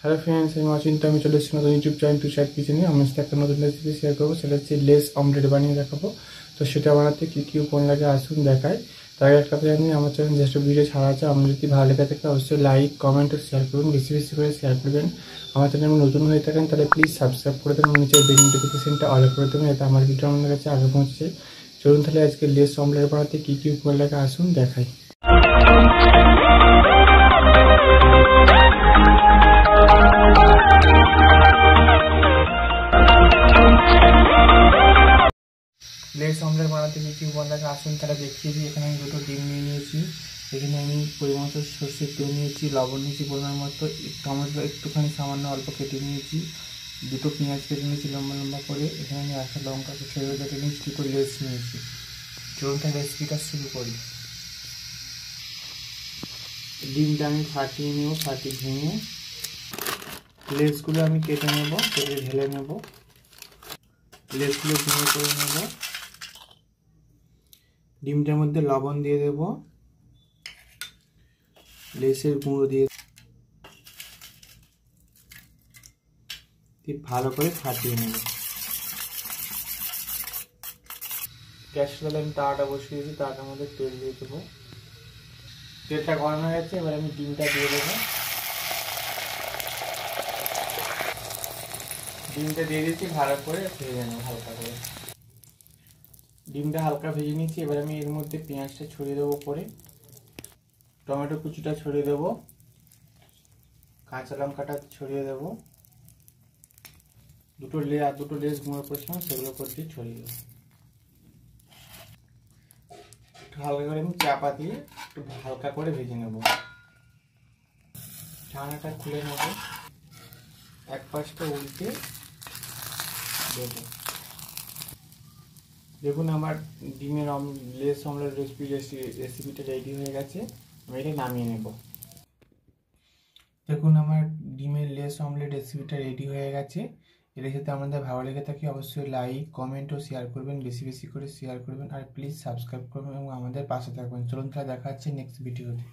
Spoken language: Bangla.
হ্যালো ফ্রেন্ডস, আমি অচিন্তা। আমি চলে এসেছি নতুন ইউটিউব চ্যানেল টু সাইড কিচেনে। আমি সাথে একটা নতুন রেসিপি শেয়ার করবো, সেটা হচ্ছে লেস অমলেট বানিয়ে দেখাবো। তো সেটা বানাতে কী কী উপকরণ লাগে আসুন দেখায়। তার আগে একটা জানি, আমার চ্যানেল যেসব ভিডিও ছাড়া আছে, আমার যদি ভালো লেগে থাকে অবশ্যই লাইক, কমেন্ট ও শেয়ার করুন, বেশি বেশি করে শেয়ার করবেন। আমার চ্যানেল নতুন হয়ে থাকেন তাহলে প্লিজ সাবস্ক্রাইব করে দেবেন, নিচের বেল নোটিফিকেশনটা অল করে দেবেন, যাতে আমার ভিডিও আপনার কাছে আগে পৌঁছে। চলুন তাহলে আজকে লেস অমলেট বানাতে কী কী উপকরণ লাগে আসুন দেখাই। লেস অমলেট বানাতে কী কী উপকরণ লাগে আসুন তাহলে দেখিয়ে দিই। এখানে আমি দুটো ডিম নিয়ে নিয়েছি, এখানে আমি পরিমাণ মতো সর্ষের তেল নিয়েছি, লবণ নিয়েছি পরিমাণ মতো, টমেটো একটুখানি সামান্য অল্প কেটে নিয়েছি, দুটো পেঁয়াজ কেটে নিয়েছি লম্বা লম্বা করে, এখানে আমি একটা লঙ্কা ছেড়ে কেটে নিয়েছি, দুটো লেস নিয়েছি। চলুন তাহলে রেসিপিটা শুরু করি। ডিমটা আমি ফাটিয়ে নেব, ফাটিয়ে ভেঙে লেসগুলো আমি কেটে নেব, কেটে ঢেলে নেব, লেসগুলো ভেঙে করে নেব। ডিমটার মধ্যে লবণ দিয়ে দেব, লেসের গুঁড়ো দিয়ে ভালো করে ফাটিয়ে নেব। গ্যাস চুলাতে আমি তাওয়াটা বসিয়ে দিয়েছি, তাওয়াটার মধ্যে তেল দিয়ে দেবো। তেলটা গরম হয়ে গেছে, এবার আমি ডিমটা দিয়ে দেবো। ডিমটা দিয়ে দিচ্ছি, ভালো করে ভেজে নেবো হালকা করে। ডিমটা হালকা ভেজে নিচ্ছি, এবার আমি এর মধ্যে পেঁয়াজটা ছড়িয়ে দেবো উপরে, টমেটো কুচিটা ছড়িয়ে দেবো, কাঁচা লঙ্কাটা ছড়িয়ে দেবো, দুটো লেস গুঁড়ো করেছিলাম সেগুলো করতে ছড়িয়ে দেবো। একটু হালকা করে আমি চাপা দিয়ে একটু হালকা করে ভেজে নেব। ঢাকনাটা খুলে নেব, এক পাশটা উল্টে দেবো। দেখুন আমার ডিমের লেস অমলেট রেসিপিটা রেডি হয়ে গেছে, আমি এটা নামিয়ে নেব। দেখুন আমার ডিমের লেস অমলেট রেসিপিটা রেডি হয়ে গেছে। এর সাথে আমাদের ভালো লেগে থাকে অবশ্যই লাইক, কমেন্ট ও শেয়ার করবেন, বেশি বেশি করে শেয়ার করবেন, আর প্লিজ সাবস্ক্রাইব করবেন এবং আমাদের পাশে থাকবেন। চলুন তাহলে দেখা হচ্ছে নেক্সট ভিডিওতে।